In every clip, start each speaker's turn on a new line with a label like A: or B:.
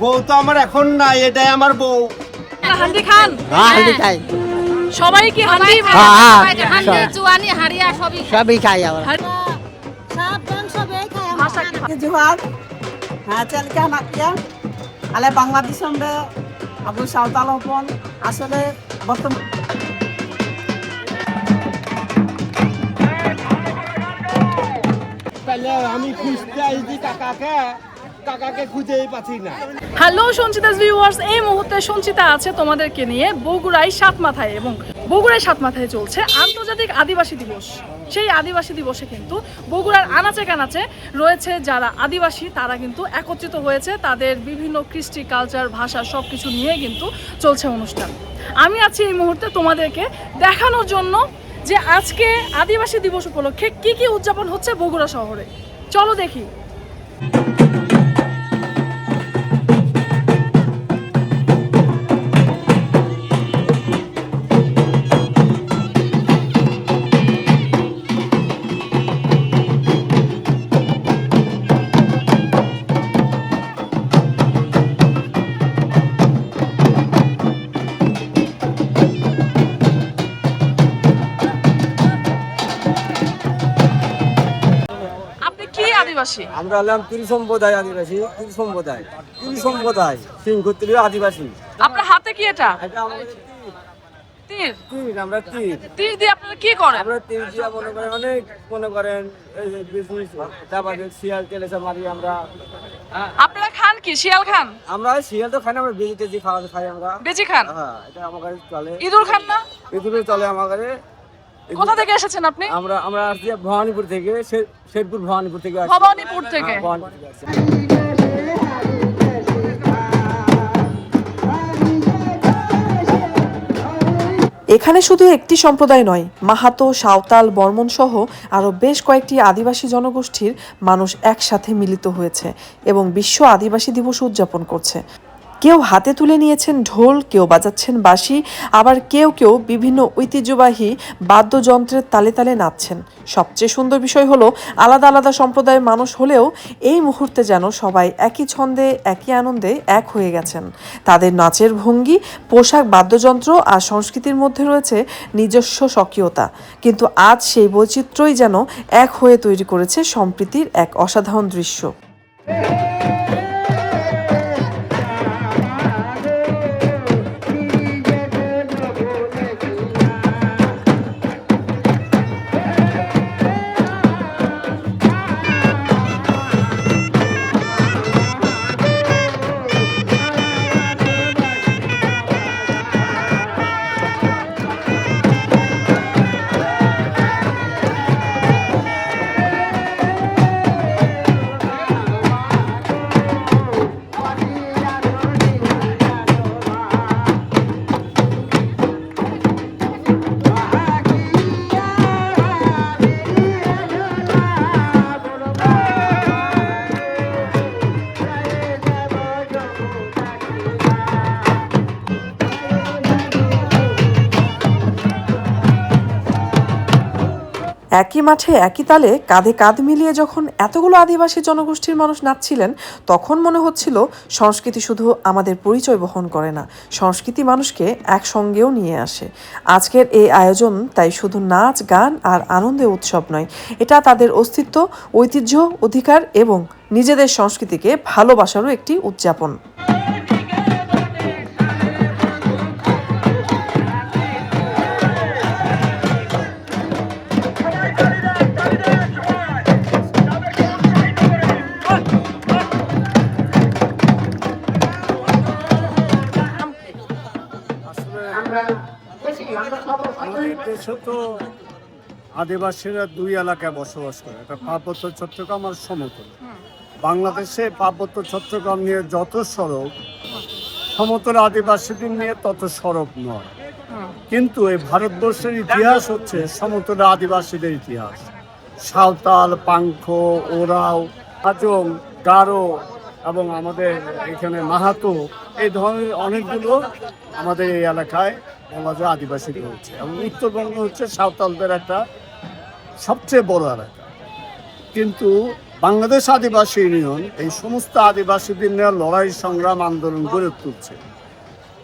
A: বউ তো আমার এখন নাই, এটাই আমার বউ।
B: হান্ডি খান?
C: হান্ডি খাই।
B: সবাই কি হান্ডি?
D: হান্ডি জুয়ানি হাড়িয়া
C: সবই খাই আমরা।
E: Jual, cel ka anak ya, ale Bangladesh ambe, abu Sautal hopon, asale bottom.
A: তাহলে আমি খুঁজতে আইছি কাকাকে খুঁজেই পাচ্ছি না।
B: হ্যালো সঞ্চিতাস ভিউয়ার্স, এই মুহূর্তে সঞ্চিতা আছে তোমাদেরকে নিয়ে বগুড়ায় সাতমাথায়, এবং বগুড়ায় সাতমাথায় চলছে আন্তর্জাতিক আদিবাসী দিবস। সেই আদিবাসী দিবসে কিন্তু বগুড়ার আনাচে কানাচে রয়েছে যারা আদিবাসী, তারা কিন্তু একত্রিত হয়েছে, তাদের বিভিন্ন কৃষ্টি কালচার ভাষা সব কিছু নিয়ে কিন্তু চলছে অনুষ্ঠান। আমি আছি এই মুহূর্তে তোমাদেরকে দেখানোর জন্য যে আজকে আদিবাসী দিবস উপলক্ষে কি কি উদযাপন হচ্ছে বগুড়া শহরে। চলো দেখি।
A: আমরা হলাম তিল সম্প্রদায় আদিবাসী, তিল সম্প্রদায় সিংহত্রীয় আদিবাসী।
B: আপনার হাতে কি এটা?
A: এটা আমাদের
B: তীর।
A: আমরা
B: তীর দিয়ে আপনারা কি করেন?
A: আমরা তিল দিয়া মনে করেন এই যে বিজনেস, তারপরে শিয়াল তেল এসব মারি আমরা।
B: আপনারা খান কি? শিয়াল খান?
A: আমরা শিয়াল তো খাই না, আমরা বেজি টেজি খাই আমরা।
B: বেজি খান?
A: হ্যাঁ, এটা আমার কাছে চলে।
B: ইঁদুর খান না?
A: ইঁদুরে চলে আমার কাছে।
B: কোথা থেকে এসেছেন আপনি?
A: আমরা আসছি ভবানীপুর থেকে, শেরপুর ভবানীপুর থেকে আসছি।
B: ভবানীপুর থেকে?
A: ভবানীপুর থেকে আসছি।
F: এখানে শুধু একটি সম্প্রদায় নয়, মাহাতো, সাঁওতাল, বর্মন সহ আরও বেশ কয়েকটি আদিবাসী জনগোষ্ঠীর মানুষ একসাথে মিলিত হয়েছে এবং বিশ্ব আদিবাসী দিবস উদযাপন করছে। কেউ হাতে তুলে নিয়েছেন ঢোল, কেউ বাজাচ্ছেন বাঁশি, আবার কেউ কেউ বিভিন্ন ঐতিহ্যবাহী বাদ্যযন্ত্রের তালে তালে নাচছেন। সবচেয়ে সুন্দর বিষয় হলো আলাদা আলাদা সম্প্রদায়ের মানুষ হলেও এই মুহূর্তে যেন সবাই একই ছন্দে, একই আনন্দে এক হয়ে গেছেন। তাদের নাচের ভঙ্গি, পোশাক, বাদ্যযন্ত্র আর সংস্কৃতির মধ্যে রয়েছে নিজস্ব স্বকীয়তা, কিন্তু আজ সেই বৈচিত্র্যই যেন এক হয়ে তৈরি করেছে সম্প্রীতির এক অসাধারণ দৃশ্য। একই মাঠে একই তালে কাঁধে কাঁধ মিলিয়ে যখন এতগুলো আদিবাসী জনগোষ্ঠীর মানুষ নাচছিলেন, তখন মনে হচ্ছিল সংস্কৃতি শুধু আমাদের পরিচয় বহন করে না, সংস্কৃতি মানুষকে একসঙ্গেও নিয়ে আসে। আজকের এই আয়োজন তাই শুধু নাচ, গান আর আনন্দের উৎসব নয়, এটা তাদের অস্তিত্ব, ঐতিহ্য, অধিকার এবং নিজেদের সংস্কৃতিকে ভালোবাসারও একটি উদযাপন।
G: আমাদের দেশে তো আদিবাসীরা দুই এলাকায় বসবাস করে, একটা পার্বত্য চট্টগ্রাম আর সমতল। বাংলাদেশে পার্বত্য চট্টগ্রাম নিয়ে যত সড়ক, সমতল আদিবাসীদের নিয়ে তত সড়ক নয়। কিন্তু এই ভারতবর্ষের ইতিহাস হচ্ছে সমতল আদিবাসীদের ইতিহাস। সাঁওতাল, পাংখ, ওরাও, হাজং, গারো এবং আমাদের এখানে মাহাতো, এই ধরনের অনেকগুলো আমাদের এই এলাকায় বলা যায় আদিবাসী রয়েছে। এবং উত্তরবঙ্গ হচ্ছে সাঁওতালদের একটা সবচেয়ে বড় এলাকা। কিন্তু বাংলাদেশ আদিবাসী ইউনিয়ন এই সমস্ত আদিবাসীদের নিয়ে লড়াই সংগ্রাম আন্দোলন গড়ে তুলছে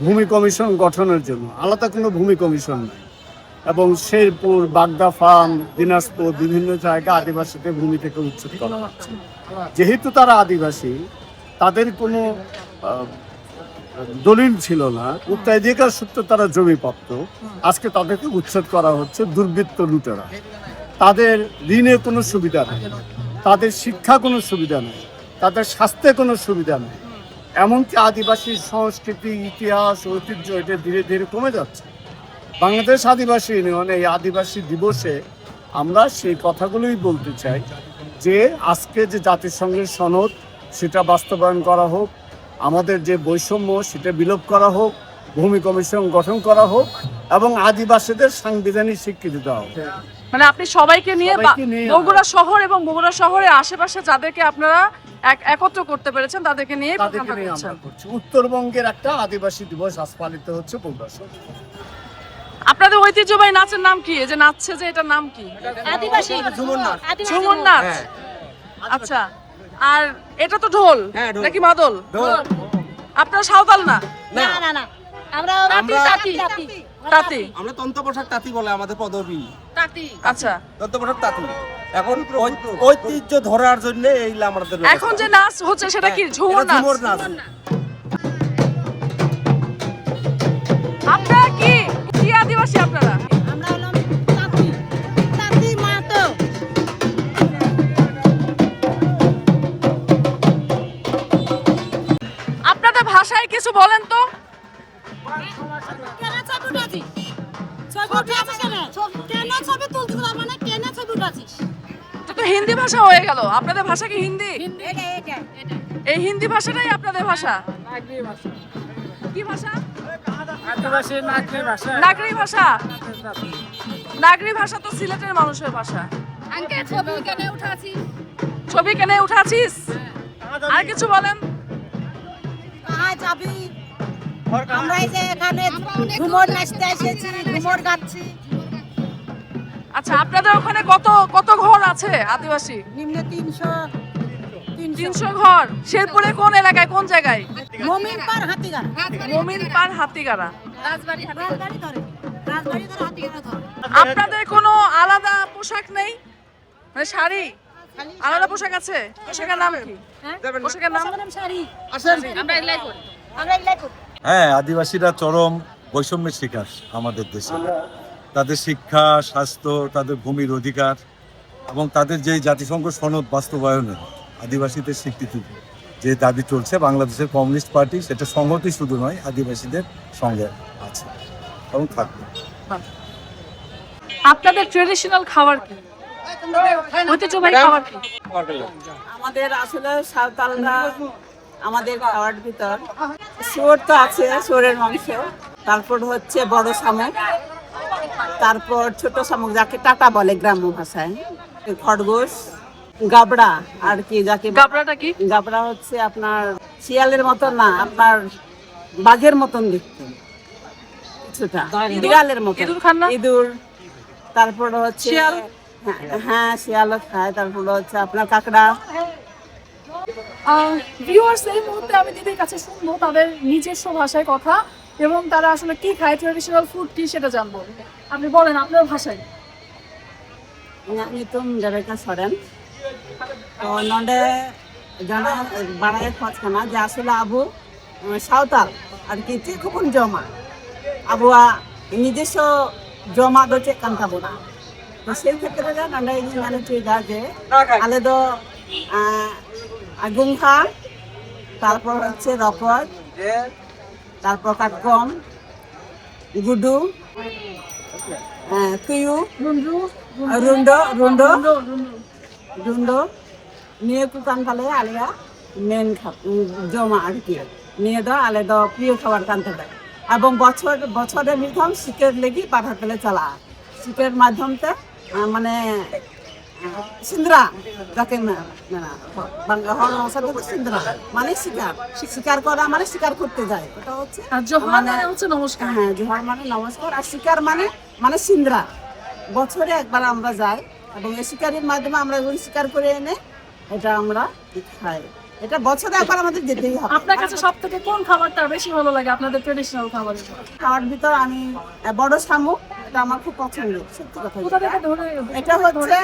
G: ভূমি কমিশন গঠনের জন্য। আলাদা কোনো ভূমি কমিশন নেই, এবং শেরপুর, বাগদা ফার্ম, দিনাজপুর বিভিন্ন জায়গায় আদিবাসীদের ভূমি থেকে উচ্ছেদ করা হচ্ছে। যেহেতু তারা আদিবাসী, তাদের কোনো দলিল ছিল না, উত্তরাধিকার সূত্রে তারা জমি প্রাপ্ত, আজকে তাদেরকে উচ্ছেদ করা হচ্ছে দুর্বৃত্ত লুটেরা। তাদের ঋণে কোনো সুবিধা নেই, তাদের শিক্ষা কোনো সুবিধা নেই, তাদের স্বাস্থ্যে কোনো সুবিধা নেই, এমনকি আদিবাসী সংস্কৃতি, ইতিহাস, ঐতিহ্য এটা ধীরে ধীরে কমে যাচ্ছে। বাংলাদেশ আদিবাসী ইউনিয়ন এই আদিবাসী দিবসে আমরা সেই কথাগুলোই বলতে চাই যে আজকে যে জাতিসংঘের সনদ সেটা বাস্তবায়ন করা হোক, আমাদের যে বৈষম্য সেটা বিলোপ করা হোক, ভূমি কমিশন গঠন করা হোক, এবং আদিবাসীদের সাংবিধানিক স্বীকৃতি দেওয়া হোক।
B: মানে আপনি সবাইকে নিয়ে
G: সবাইকে নিয়ে
B: বগুড়া শহর এবং বগুড়া শহরের আশেপাশে যাদেরকে আপনারা একত্র করতে পেরেছেন তাদেরকে নিয়ে
G: তাদেরকে নিয়ে আমরা করছি। উত্তরবঙ্গের একটা আদিবাসী দিবস আজ পালিত হচ্ছে বগুড়া শহরে।
B: আপনাদের ঐতিহ্যবাহী নাচের নাম কি? এই যে নাচছে যে এটার নাম কি?
D: আদিবাসী
B: ঝুমুর নাচ। আচ্ছা, আর এটা তো ঢোল নাকি মাদল? আপনারা সাঁওতাল না?
D: না না না আমরা
B: তাঁতি।
H: আমরা তন্ত পোশাক তাঁতি বলে আমাদের পদবী।
D: তাঁতি।
B: আচ্ছা,
H: তন্ত পোশাক তাঁতি। এখন ঐতিহ্য ধরার জন্য এই আমাদের
B: এখন যে নাচ হচ্ছে সেটা কি ঝুমুর নাচ?
H: ঝুমুর নাচ।
B: আপনারা কি কি আদিবাসী আপনারা?
D: আমরা হলাম তাঁতি। তাঁতি মাতো।
B: আপনাদের ভাষায় কিছু বলেন তো।
D: কেন ছবি উঠাছিস? ছবি উঠাছিস কেন? কেন ছবি তুলছিস মানে কেন ছবি উঠাছিস?
B: এটা তো হিন্দি ভাষা হয়ে গেল। আপনাদের ভাষা কি হিন্দি?
D: এটা
B: এই হিন্দি ভাষাটাই আপনাদের ভাষা? কি ভাষা?
A: আদিবাসী নাগরি ভাষা।
B: নাগরি ভাষা। নাগরি ভাষা তো সিলেটের মানুষের ভাষা।
D: আঙ্কে ছবি কেন উঠাছিস?
B: ছবি কেন উঠাছিস? আর কিছু বলেন।
D: কাহা যাবি? আমরা এই যে এখানে ঘুমোর নাচতে এসেছি, ঘুমোর গাচ্ছি।
B: আচ্ছা, আপনাদের ওখানে কত কত ঘর আছে আদিবাসী?
D: নিম্ন 300
B: 300 ঘর। শেরপুরে কোন এলাকায়, কোন জায়গায়?
D: মমিন পার হাতিগাড়া।
B: মমিন পার হাতিগাড়া।
D: রাজবাড়ি ধরে। রাজবাড়ি ধরে হাতিগাড়া ধরে।
B: আপনাদের কোনো আলাদা পোশাক নেই? মানে শাড়ি আলাদা পোশাক আছে? পোশাকের নাম কি? পোশাকের নাম?
D: শাড়ি।
H: আসেন।
D: আমরা এলাই করি। আমরা এলাই করি।
I: হ্যাঁ, আদিবাসীরা চরম বৈষম্যের শিকার আমাদের দেশে। তাদের শিক্ষা, স্বাস্থ্য, তাদের ভূমির অধিকার এবং তাদের যে জাতিসংঘ সনদ বাস্তবায়নে আদিবাসীদের স্বীকৃতি যে দাবি চলছে, বাংলাদেশের কমিউনিস্ট পার্টি সেটা সংহতি শুধু নয়, আদিবাসীদের সঙ্গে আছে এবং থাকবে।
B: আপনাদের ট্রেডিশনাল খাবার কি? ঐতিহ্যবাহী খাবার কি?
E: আমাদের আসলে সাঁওতালরা আমাদের খাওয়ার ভিতর শুয়োর তো আছে, শুয়োরের মাংস, তারপর হচ্ছে বড় শামুক, তারপর ছোট শামুক যাকে টাটা বলে গ্রাম্য ভাষায়, খরগোশ, গাবড়া আর কি যাকে
B: গাবড়াটা কি?
E: গাবড়া হচ্ছে আপনার শিয়ালের মতন না, আপনার বাঘের মতন দেখতে কিছুটা, বিড়ালের মতন।
B: ইঁদুর খান না?
E: ইঁদুর, তারপর হচ্ছে
B: শিয়াল?
E: হ্যাঁ শিয়ালও খায়, তারপর হচ্ছে আপনার কাঁকড়া।
B: ভিউয়ার্স, এই মুহূর্তে আমি দিদির কাছে শুনবো তাদের নিজস্ব ভাষায় কথা এবং তারা আসলে কি খায়, ট্রেডিশনাল ফুড কি সেটা জানবো। আপনি বলেন আপনার ভাষায়।
E: ᱤᱧᱟᱹᱜ ᱧᱩᱛᱩᱢ ᱨᱮᱵᱮᱠᱟ ᱥᱚᱨᱮᱱ। ᱛᱚ ᱱᱚᱰᱮ ᱡᱟᱦᱟᱸ ᱵᱟᱲᱟᱭ ᱠᱷᱚᱡ ᱠᱟᱱᱟ ᱡᱮ ᱟᱥᱚᱞᱮ ᱟᱵᱚ ᱥᱟᱶᱛᱟᱞ ᱟᱨᱠᱤ ᱪᱮᱫ ᱠᱚᱵᱚᱱ ᱡᱚᱢᱟ, ᱟᱵᱚᱣᱟᱜ ᱱᱤᱡস্ব ᱡᱚᱢᱟᱜ ᱫᱚ ᱪᱮᱫ ᱠᱟᱱ ᱛᱟᱵᱚᱱᱟ। ᱛᱚ ᱥᱮᱭ ᱠᱷᱮᱛᱨᱮ ᱨᱮ ᱱᱚᱰᱮ ᱤᱧ ᱢᱮᱱ ᱦᱚᱪᱚᱭᱮᱫᱟ ᱡᱮ ᱟᱞᱮ ᱫᱚ ᱜᱚᱝᱜᱷᱟ, তারপর হচ্ছে রকট, তারপর কাঠকম, গুডু, তুয়ু, রুন্ডো নিয়ে কু কান তালে আলিয়া মেন জমা আর কি নিয়ে দাও আলে দ প্রিয় খাবার কান তালে এবং বছরে মিথম শিকের লেগে পাঠাতেলে চালা শিকের মাধ্যমতে মানে সিন্দ্রা যাকে বাংলা হল ভাষাতে সিন্দ্রা মানে শিকার করা মানে শিকার করতে যায়, ওটা হচ্ছে
B: জোহার মানে হচ্ছে নমস্কার।
E: হ্যাঁ, জোহার মানে নমস্কার, আর শিকার মানে সিন্দ্রা। বছরে একবার আমরা যাই এবং এই শিকারের মাধ্যমে আমরা এগুলো শিকার করে এনে এটা আমরা খাই। এটা বছরে একবার আমাদের যেতেই হবে।
B: আপনার কাছে সব থেকে কোন খাবারটা বেশি ভালো লাগে আপনাদের ট্রেডিশনাল খাবারের?
E: খাওয়ার ভিতর আমি বড় শামুক, এটা আমার খুব পছন্দের, সত্যি কথা।
B: কোথা থেকে ধরে?
E: এটা হচ্ছে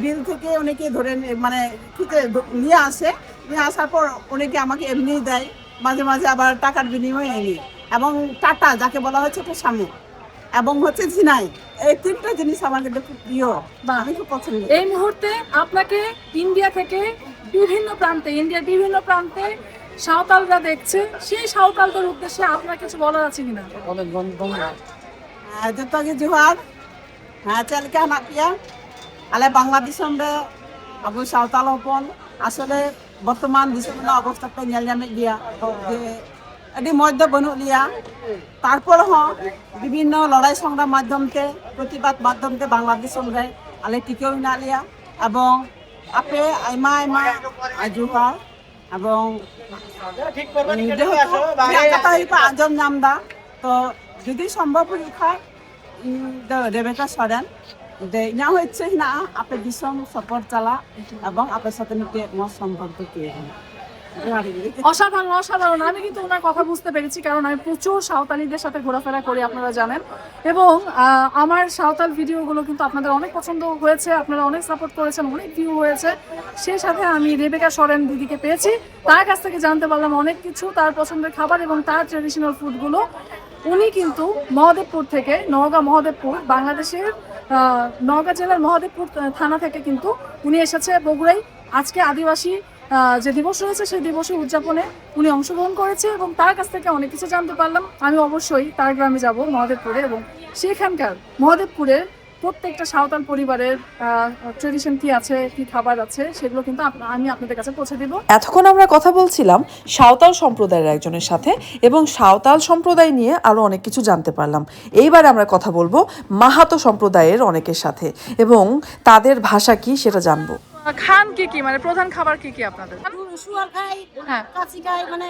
E: বিল থেকে অনেকে ধরে মানে নিয়ে আসে, নিয়ে আসার পর অনেকে আমাকে এমনি দেয়, মাঝে মাঝে আবার টাকার বিনিময়ে এনে। এবং টাটা যাকে বলা হচ্ছে এটা শামুক, এবং হচ্ছে ঝিনাই, এই তিনটা জিনিস আমার কিন্তু খুব প্রিয় বা আমি খুব পছন্দ।
B: এই মুহূর্তে আপনাকে ইন্ডিয়া থেকে ইন্ডিয়ার বিভিন্ন প্রান্তে সাঁওতালরা দেখছে, সেই সাঁওতালদের উদ্দেশ্যে আপনার কিছু বলার আছে কিনা?
E: Jatuh lagi Johar. Calik anak dia. Ale Bangladesh sampai Abu Sautal pun আসলে বর্তমান দেশের অবস্থাটা নিয়ে জানে দিয়া যে এটি মধ্য বনু লিয়া তারপর বিভিন্ন লড়াই সংগ্রাম মাধ্যমতে প্রতিবাদ মাধ্যমতে বাংলাদেশ সঙ্গে আলে টিকেও না লিয়া এবং আপে আইমা আইমা জোহার এবং যেহেতু আজম নামদা তো যদি সম্ভব হয় রেবেকা সরেন ইনা হচ্ছে না আপনি দিশম সাপোর্ট চালা এবং আপনার সাথে নিতে আমার সম্পর্ক
B: অসাধারণ অসাধারণ। আমি কিন্তু ওনার কথা বুঝতে পেরেছি, কারণ আমি প্রচুর সাঁওতালিদের সাথে ঘোরাফেরা করি, আপনারা জানেন, এবং আমার সাঁওতাল ভিডিওগুলো কিন্তু আপনাদের অনেক পছন্দ হয়েছে, আপনারা অনেক সাপোর্ট করেছেন, অনেক ভিউ হয়েছে। সেই সাথে আমি রেবেকা সরেন দিদিকে পেয়েছি, তার কাছ থেকে জানতে পারলাম অনেক কিছু, তার পছন্দের খাবার এবং তার ট্রেডিশনাল ফুডগুলো। উনি কিন্তু মহদেবপুর থেকে, নওগাঁ মহদেবপুর, বাংলাদেশের নওগাঁ জেলার মহদেবপুর থানা থেকে কিন্তু উনি এসেছে বগুড়ায়। আজকে আদিবাসী যে দিবস রয়েছে সেই দিবসের উদযাপনে উনি অংশগ্রহণ করেছে এবং তার কাছ থেকে অনেক কিছু জানতে পারলাম। আমি অবশ্যই তার গ্রামে যাব মহদেবপুরে, এবং সেখানকার মহদেবপুরের প্রত্যেকটা সাঁওতাল পরিবারের ট্রেডিশন কি আছে, কি খাবার আছে, সেগুলো কিন্তু আমি আপনাদের কাছে পৌঁছে দিব।
F: এতক্ষণ আমরা কথা বলছিলাম সাঁওতাল সম্প্রদায়ের একজনের সাথে এবং সাঁওতাল সম্প্রদায় নিয়ে আরো অনেক কিছু জানতে পারলাম। এইবার আমরা কথা বলবো মাহাতো সম্প্রদায়ের অনেকের সাথে এবং তাদের ভাষা কি সেটা জানবো।
B: খান কি কি, মানে প্রধান খাবার কি কি আপনাদের?
D: শুয়ার খাই,
B: হ্যাঁ,
D: কাশি খাই, মানে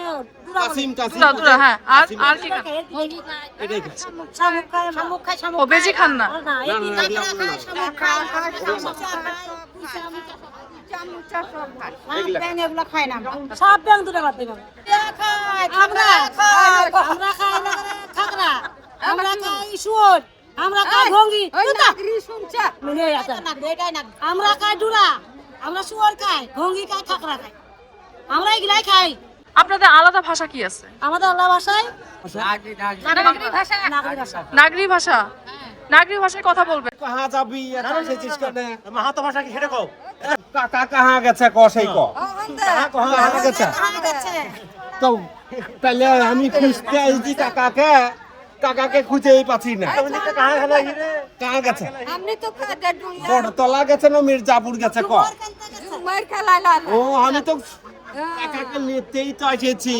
B: দুরা, হ্যাঁ, আর কি খান?
D: শামুক খাই, শামুক খাই, শামুক
B: ও বেজি খান না?
D: এগুলো খাই না, সব ব্যাং দূরে বাদ দিলাম। আমরা খাই খাগড়া, আমরা খাই শুয়োর, আমরা খাই ভঙ্গি, আমরা খাই ডুরা, আমরা শুয়োর খাই, ভঙ্গি খাই, খাগড়া খাই, আমরা এগুলাই খাই।
B: আপনাদের আলাদা ভাষা কি আছে?
D: আমাদের আল্লাহ ভাষায়
B: নাগরি ভাষা। নাগরি ভাষায় কথা বলবে।
H: কাহা যাবি এখন সেচিস কেনে মাহাতো ভাষা কি সেটা কও কাকা কাহা গেছে ক সেই ক কাহা গেছে তো তাহলে আমি খুঁজতে আইছি কাকাকে খুঁজেই পাচ্ছি না। কাহা গেছে বড়তলা গেছে না মির্জাপুর গেছে ক? ও আমি তো কাকাকে নিতেই তো এসেছি।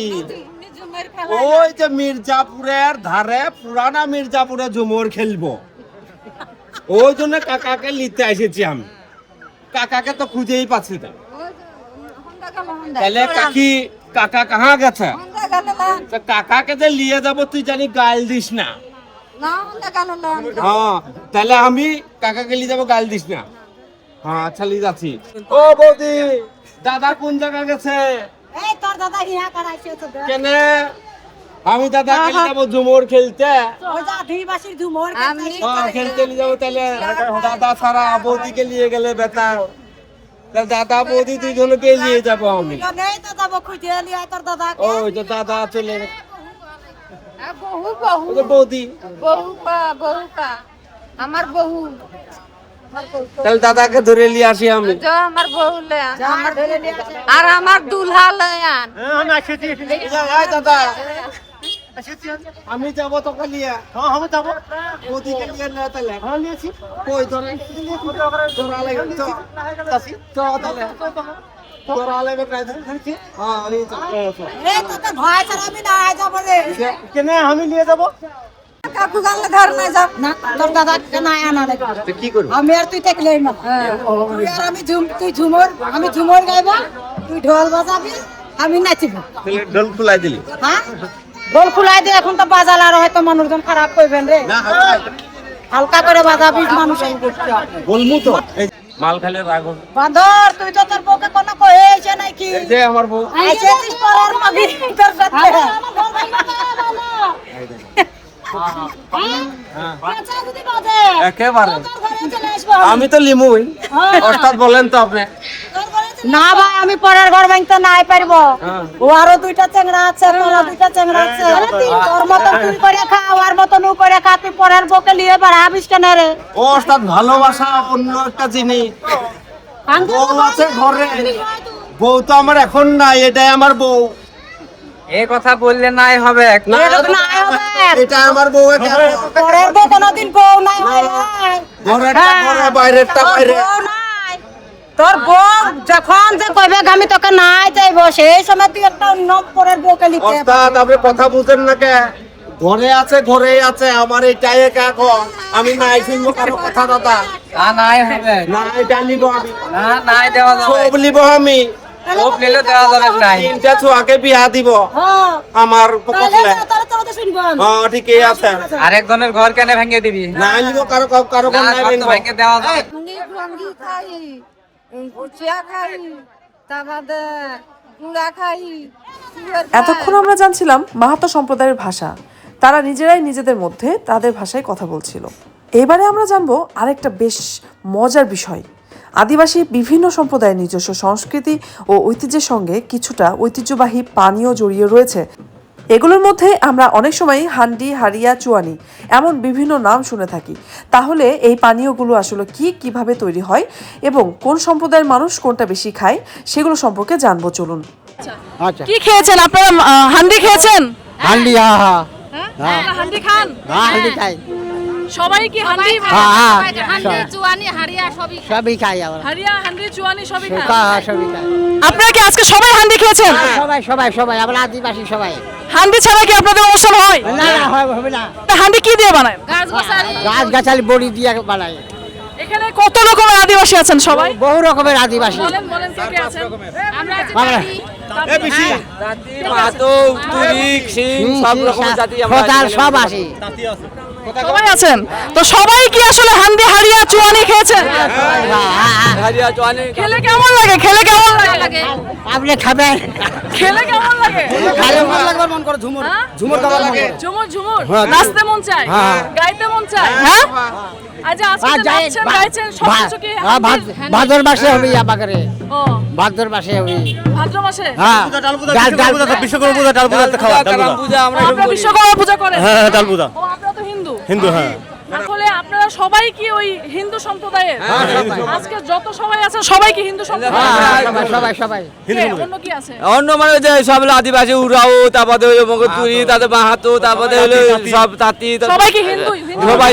H: ওই যে মির্জাপুরের ধারে পুরানা মির্জাপুরে ঝুমুর খেলবো, ওই জন্য কাকাকে নিতে এসেছি আমি। কাকাকে তো খুঁজেই পাচ্ছি না। তাহলে কাকা কাহা গেছে? কাকাকে যে নিয়ে যাবো তুই জানি গাল দিস না। হ্যাঁ তাহলে আমি কাকাকে নিয়ে যাবো, গাল দিস না। হ্যাঁ আচ্ছা নিয়ে যাচ্ছি। ও বৌদি, দাদা কোন জায়গা গেছে?
D: এই তোর দাদা হিয়া করাইছে তো
H: কেনে আমি দাদা খেলে যাবো ঝুমুর খেলতে।
D: ওই যা আদিবাসীর ঝুমুর
H: খেলতে নিয়ে যাবো, তাহলে দাদা সারা বৌদিকে নিয়ে গেলে বেতার, দাদা বৌদি দুজনকে নিয়ে যাবো আমি।
D: নেই তো যাবো খুঁজে নিয়ে তোর দাদা।
H: ওই তো দাদা চলে
J: বহু বহু
H: বৌদি
J: বহু আমার বহু,
H: তাহলে দাদাকে ধরে নিয়ে আসি আমি।
J: আমার বহু আর আমার দুলহা লয়ান।
H: দাদা আমি যাবো তোকে নিয়ে। আমি যাবো বৌদিকে নিয়ে না, তাহলে কই ধরে ধরা লাগে তো তাহলে ধরা লাগে হ্যাঁ আমি
D: এই তো তো ভয় ছাড়া আমি না যাব রে।
H: কেনে আমি নিয়ে যাবো?
D: কাকু গালে ঘর না যাব না, তোর দাদা না আনা লাগে।
H: কি করব
D: আমি আর তুই থাকলেই না। তুই আর আমি তুই ঝুমুর, আমি ঝুমুর গাইবো, তুই ঢোল বাজাবি, আমি নাচিব।
H: তাহলে ঢোল খুলাই দিলি?
D: হ্যাঁ ঢোল খুলাই দে, এখন তো বাজালে আর হয়তো মানুষজন খারাপ করবেন রে।
H: না
D: হালকা করে বাজাবি, মানুষ
H: বলমু তো মাল খাইলে রাগ হবে।
D: বাঁদর তুই তো তোর বউকে কোনো কয়েছে নাকি?
H: এই যে আমার বউ।
D: আইছিস পরের মাগি তোর সাথে।
H: একেবারে আমি তো লিমুই অর্থাৎ বলেন তো আপনি
D: না ভাই আমি পরের ঘর ভাঙতে নাই পারবো। ও আরো দুইটা চেংড়া আছে, তোর দুইটা চেংড়া আছে। তোর মতন তুই করে খা, ওর মতন ও করে খা, তুই পরের বউকে নিয়ে বাড়াবিস কেন রে?
H: ও অর্থাৎ ভালোবাসা অন্য একটা জিনিস। বউ আছে ঘরে, বউ তো আমার এখন নাই, এটাই আমার বউ।
A: এই কথা বললে নাই হবে
H: না,
D: নাই হবে।
H: এটা আমার বউ।
D: পরের বউ কোনোদিন বউ নাই হয় নাই।
H: ঘরেরটা ঘরে, বাইরেরটা বাইরে।
D: বউ নাই। তোর বউ যখন যে কইবে আমি তোকে নাই যাইবো, সেই সময় তুই একটা অন্য পরের বউকে নিতে হবে।
H: অর্থাৎ আপনি কথা বুঝেন না কে? ঘরে আছে ঘরেই আছে, আমার এইটাই একা এখন। আমি নাই শুনবো কারো কথা দাদা।
A: নাই হবে
H: না এটা নিব আমি,
A: না নাই দেওয়া যাবে
H: সব নিব আমি।
A: সব নিলে দেওয়া যাবে নাই
H: 3টা ছোয়াকে বিয়া দিব
D: হ্যাঁ
H: আমার
D: তাহলে
H: পক্ষে।
D: তাহলে তো কথা শুনবো আমি।
H: হ্যাঁ ঠিকই আছে।
A: আরেকজনের ঘর কেন ভেঙে দিবি
H: না নিব কারো কারো ঘর নাই ভাঙবো।
A: ভেঙে দেওয়া যাবে
J: রঙ্গি খাই কুচিয়া খাই তারপরে গুড়া খাই
F: এতক্ষণ আমরা জানছিলাম মাহাতো সম্প্রদায়ের ভাষা। তারা নিজেরাই নিজেদের মধ্যে তাদের ভাষায় কথা বলছিল। এবারে আমরা জানবো আরেকটা বেশ মজার বিষয়। আদিবাসী বিভিন্ন সম্প্রদায়ের নিজস্ব সংস্কৃতি ও ঐতিহ্যের সঙ্গে কিছুটা ঐতিহ্যবাহী পানীয় জড়িয়ে রয়েছে। এগুলোর মধ্যে আমরা অনেক সময় হান্ডি, হারিয়া, চুয়ানি এমন বিভিন্ন নাম শুনে থাকি। তাহলে এই পানীয়গুলো আসলে কিভাবে তৈরি হয় এবং কোন সম্প্রদায়ের মানুষ কোনটা বেশি খায় সেগুলো সম্পর্কে জানবো, চলুন।
C: আচ্ছা
B: কি খেয়েছেন আপনারা? হান্ডি খেয়েছেন?
C: হান্ডি, হ্যাঁ
B: হ্যাঁ হান্ডি খান?
C: হান্ডি খাই।
B: সবাই কি হান্ডি?
J: হান্ডি চুয়ানি হাড়িয়া সবই
C: সবই খাই আমরা।
B: হারিয়া, হান্ডি, চুয়ানি সবই খান?
C: সবই খাই।
B: আপনারা কি আজকে সবাই হান্ডি খেয়েছেন?
C: সবাই সবাই সবাই আমরা আদিবাসী সবাই।
B: হান্ডি ছাড়া কি আপনাদের অনুষ্ঠান হয়?
C: না না হবে না।
B: হান্ডি কি দিয়ে বানায়?
J: গাছ গোছারি
C: গাছ গাছালি বড়ি দিয়ে বানাই।
B: এখানে কত রকমের আদিবাসী আছেন সবাই?
C: বহু রকমের আদিবাসী।
B: বলেন বলেন কে কে আছেন?
J: আমরা যে
C: আমরা
A: জাতি মাহাতো তুরিক সিং সব রকম জাতি
C: খোদাল সব আসি।
B: সবাই আছেন। তো সবাই কি আসলে হান্ডি, হারিয়া, চুয়ানি খেয়েছেন?
A: হারিয়া চুয়ানি
B: খেলে কেমন লাগে? খেলে কেমন লাগে?
C: আপনি খাবেন?
B: খেলে কেমন লাগে?
C: খাইলে মন লাগবে, মন করে ঝুমুর
B: হ্যাঁ?
C: ঝুমুর খাবার মন করে।
B: ঝুমুর ঝুমুর নাচতে মন চায়, গাইতে মন চায়। হ্যাঁ আচ্ছা আজকে যে নাচছেন গাইছেন সবকিছু কি
C: ভাদর মাসে হবে ইয়াবাগরে।
B: ও
C: ভাদর মাসে হবে।
B: ভাদ্র মাসে?
C: হ্যাঁ বিশ্বকর্মা পূজা ডাল পূজা খাওয়া।
A: পূজা আমরা
B: আপনারা বিশ্বকর্মা পূজা করেন?
C: হ্যাঁ ডাল পূজা।
B: ও আপনারা তো হিন্দু।
C: হিন্দু হ্যাঁ।
B: আসলে আপনারা সবাই কি ওই হিন্দু সম্প্রদায়ের? আজকে যত সবাই আছেন সবাই কি হিন্দু সম্প্রদায়ের?
C: সবাই সবাই সবাই।
B: কে? অন্য কি আছে?
A: অন্য মানে যে সব হলো আদিবাসী উরাও, তারপরে হলো মগতুরি, তারপরে মাহাতো, তারপরে হলো সব তাঁতি,
B: সবাই কি হিন্দু? হিন্দু?
A: সবাই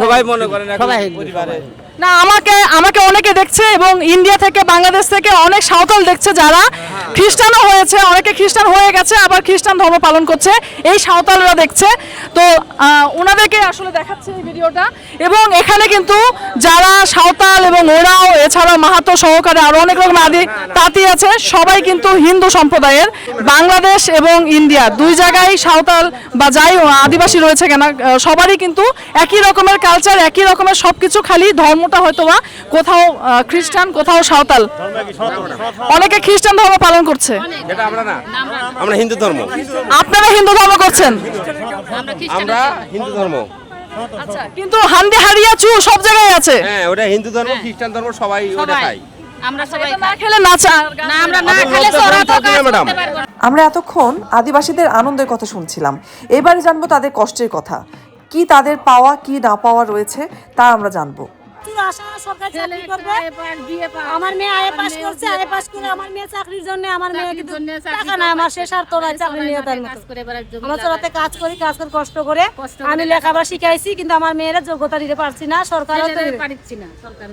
A: সবাই মনে করেন এখন
C: সবাই হিন্দু,
A: পরিবারে।
B: না আমাকে অনেকে দেখছে এবং ইন্ডিয়া থেকে বাংলাদেশ থেকে অনেক সাঁওতাল দেখছে যারা খ্রিস্টানও হয়েছে, অনেকে খ্রিস্টান হয়ে গেছে, আবার খ্রিস্টান ধর্ম পালন করছে। এই সাঁওতালরা দেখছে, তো ওনাদেরকে আসলে দেখাচ্ছে এই ভিডিওটা। এবং এখানে কিন্তু যারা সাঁওতাল এবং ওরাও, এছাড়া মাহাতো সহকারে আরো অনেক রকম তাঁতি আছে, সবাই কিন্তু হিন্দু সম্প্রদায়ের। বাংলাদেশ এবং ইন্ডিয়া দুই জায়গায় সাঁওতাল বা যাই আদিবাসী রয়েছে কেন, সবারই কিন্তু একই রকমের কালচার, একই রকমের সবকিছু, খালি ধর্মটা হয়তো বা কোথাও খ্রিস্টান, কোথাও সাঁওতাল। অনেকে খ্রিস্টান ধর্ম পালন করছে।
H: এটা আমরা না, আমরা হিন্দু ধর্ম।
B: আপনারা হিন্দু ধর্ম করছেন?
H: আমরা হিন্দু ধর্ম।
B: আচ্ছা, কিন্তু হান্ডি, হারিয়া, চু সব জায়গায় আছে।
H: হ্যাঁ ওটা হিন্দু ধর্ম, খ্রিস্টান ধর্ম সবাই ওটা খাই।
J: আমরা সবাই
B: এটা না খেলে নাচা
J: না আমরা না খেলে সরা তো কাজ করতে পারবো না।
F: আমরা এতক্ষণ আদিবাসীদের আনন্দের কথা শুনছিলাম। এবারে জানবো তাদের কষ্টের কথা। কি তাদের পাওয়া, কি না পাওয়া রয়েছে তা আমরা জানবো।
D: আশা সরকার চাকরি করবে। আমার মেয়ে আইএ পাস করছে, আইএ পাস করে আমার মেয়ে চাকরির জন্য, আমার মেয়ে কিন্তু টাকা নাই, আমার শেষ আর তোরাই চাকরি নিয়ে তার মতো। আমরা চোরাতে কাজ করি, কাজ করে কষ্ট করে আমি লেখাপড়া শিখাইছি, কিন্তু আমার মেয়েরা যোগ্যতা দিতে পারছি না, সরকারও তো
J: পারছি না সরকার।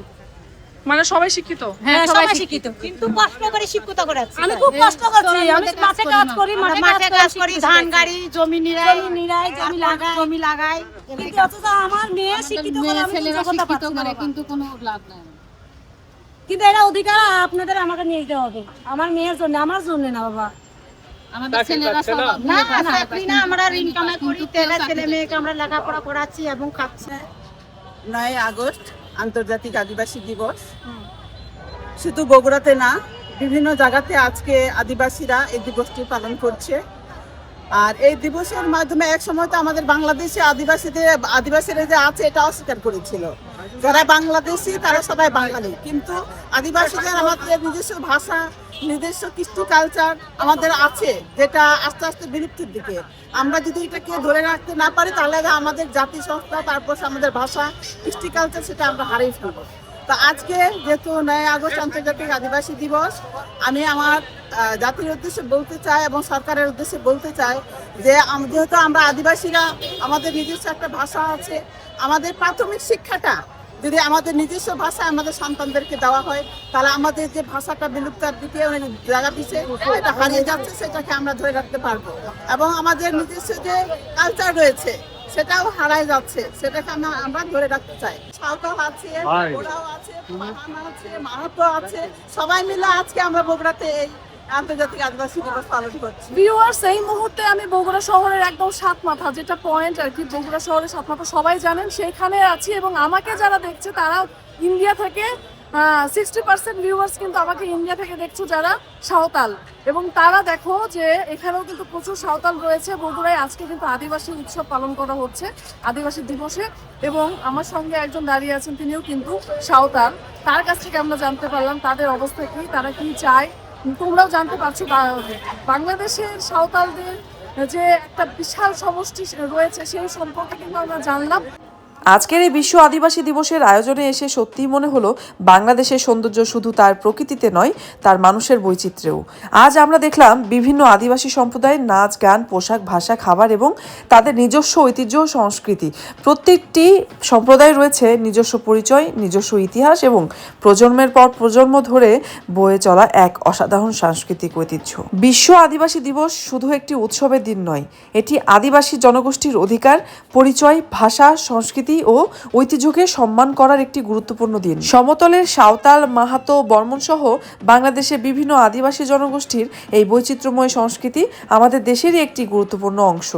B: মানে সবাই শিক্ষিত?
D: হ্যাঁ সবাই শিক্ষিত, কিন্তু কষ্ট করে শিক্ষিত করাচ্ছি। আমি খুব কষ্ট করছি, আমি মাঠে কাজ করি, মাঠে কাজ করি, ধান গাড়ি, জমি নিরাই, জমি লাগাই, কিন্তু অথচ আমার মেয়ে শিক্ষিত করে আমি যোগ্যতা পাচ্ছি না।
J: কিন্তু কোনো লাভ নাই।
D: কিন্তু এটা অধিকার আপনাদের আমাকে নিয়ে যেতে হবে, আমার মেয়ের জন্য, আমার জন্য না বাবা।
J: আমাদের ছেলেরা সব
D: না না চাকরি না, আমরা ইনকামে করি, ছেলে মেয়েকে আমরা লেখাপড়া করাচ্ছি এবং খাচ্ছি।
E: 9 আগস্ট আন্তর্জাতিক আদিবাসী দিবস। শুধু বগুড়াতে না, বিভিন্ন জায়গাতে আজকে আদিবাসীরা এই দিবসটি পালন করছে। আর এই দিবসের মাধ্যমে এক সময় তো আমাদের বাংলাদেশে আদিবাসীরা যে আছে এটা অস্বীকার করেছিল। যারা বাংলাদেশি তারা সবাই বাঙালি, কিন্তু আদিবাসীদের আমাদের নিজস্ব ভাষা, নিজস্ব কৃষ্টি কালচার আমাদের আছে, যেটা আস্তে আস্তে বিলুপ্তির দিকে। আমরা যদি এটাকে ধরে রাখতে না পারি তাহলে আমাদের জাতি সংস্থা, তারপর আমাদের ভাষা, কৃষ্টি কালচার সেটা আমরা হারিয়ে ফেলবো। তো আজকে যেহেতু 9 আগস্ট আন্তর্জাতিক আদিবাসী দিবস, আমি আমার জাতির উদ্দেশ্যে বলতে চাই এবং সরকারের উদ্দেশ্যে বলতে চাই যে যেহেতু আমরা আদিবাসীরা, আমাদের নিজস্ব একটা ভাষা আছে, আমাদের প্রাথমিক শিক্ষাটা যদি আমাদের নিজস্ব ভাষায় আমাদের সন্তানদেরকে দেওয়া হয় তাহলে আমাদের যে ভাষাটা বিলুপ্তির দিকে জায়গা দিচ্ছে, এটা হারিয়ে যাচ্ছে, সেটাকে আমরা ধরে রাখতে পারবো। এবং আমাদের নিজস্ব যে কালচার রয়েছে সেটাও হারায় যাচ্ছে, সেটাকে আমরা ধরে রাখতে চাই। সাঁওতাল আছে, ওরাও আছে, পাহান আছে, মাহাতো আছে, সবাই মিলে আজকে আমরা বগুড়াতে এই আন্তর্জাতিক আদিবাসী দিবস পালন করছি।
B: ভিউয়ার্স, এই মুহূর্তে আমি বগুড়া শহরের একদম সাতমাথা, যেটা পয়েন্ট আর কি, বগুড়া শহরের সাতমাথা সবাই জানেন, সেইখানে আছি। এবং আমাকে যারা দেখছে তারা ইন্ডিয়া থেকে, 60% ভিউয়ার্স কিন্তু আমাকে ইন্ডিয়া থেকে দেখছো, যারা সাঁওতাল। এবং তারা দেখো যে এখানেও কিন্তু প্রচুর সাঁওতাল রয়েছে। বগুড়ায় আজকে কিন্তু আদিবাসী উৎসব পালন করা হচ্ছে, আদিবাসী দিবসে। এবং আমার সঙ্গে একজন দাঁড়িয়ে আছেন, তিনিও কিন্তু সাঁওতাল। তার কাছ থেকে আমরা জানতে পারলাম তাদের অবস্থা কি, তারা কি চায়। তোমরাও জানতে পারছো বাংলাদেশের সাঁওতালদের যে একটা বিশাল সমষ্টি রয়েছে, সেই সম্পর্কে কিন্তু আমরা জানলাম।
F: আজকের এই বিশ্ব আদিবাসী দিবসের আয়োজনে এসে সত্যিই মনে হলো বাংলাদেশের সৌন্দর্য শুধু তার প্রকৃতিতে নয়, তার মানুষের বৈচিত্র্যেও। আজ আমরা দেখলাম বিভিন্ন আদিবাসী সম্প্রদায়ের নাচ, গান, পোশাক, ভাষা, খাবার এবং তাদের নিজস্ব ঐতিহ্য ও সংস্কৃতি। প্রত্যেকটি সম্প্রদায় রয়েছে নিজস্ব পরিচয়, নিজস্ব ইতিহাস এবং প্রজন্মের পর প্রজন্ম ধরে বয়ে চলা এক অসাধারণ সাংস্কৃতিক ঐতিহ্য। বিশ্ব আদিবাসী দিবস শুধু একটি উৎসবের দিন নয়, এটি আদিবাসী জনগোষ্ঠীর অধিকার, পরিচয়, ভাষা, সংস্কৃতি ও ঐতিহ্যকে সম্মান করার একটি গুরুত্বপূর্ণ দিন। সমতলের সাঁওতাল, মাহাতো, বর্মন সহ বাংলাদেশের বিভিন্ন আদিবাসী জনগোষ্ঠীর এই বৈচিত্র্যময় সংস্কৃতি আমাদের দেশেরই একটি গুরুত্বপূর্ণ অংশ।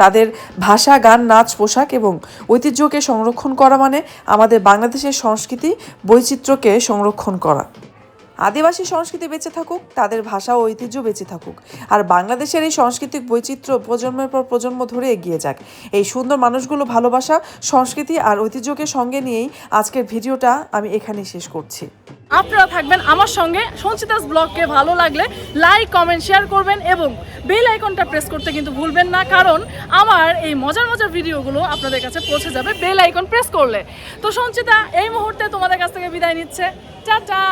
F: তাদের ভাষা, গান, নাচ, পোশাক এবং ঐতিহ্যকে সংরক্ষণ করা মানে আমাদের বাংলাদেশের সংস্কৃতি বৈচিত্র্যকে সংরক্ষণ করা। আদিবাসী সংস্কৃতি বেঁচে থাকুক, তাদের ভাষা ও ঐতিহ্য বেঁচে থাকুক, আর বাংলাদেশের এই সাংস্কৃতিক বৈচিত্র্য প্রজন্মের পর প্রজন্ম ধরে এগিয়ে যাক। এই সুন্দর মানুষগুলো ভালোবাসা, সংস্কৃতি আর ঐতিহ্যকে সঙ্গে নিয়েই আজকের ভিডিওটা আমি এখানেই শেষ করছি।
B: আপনারা থাকবেন আমার সঙ্গে। সঞ্চিতাস ব্লগকে ভালো লাগলে লাইক, কমেন্ট, শেয়ার করবেন এবং বেল আইকনটা প্রেস করতে কিন্তু ভুলবেন না, কারণ আমার এই মজার মজার ভিডিওগুলো আপনাদের কাছে পৌঁছে যাবে বেল আইকন প্রেস করলে। তো সঞ্চিতা এই মুহূর্তে তোমাদের কাছ থেকে বিদায় নিচ্ছে। টাটা।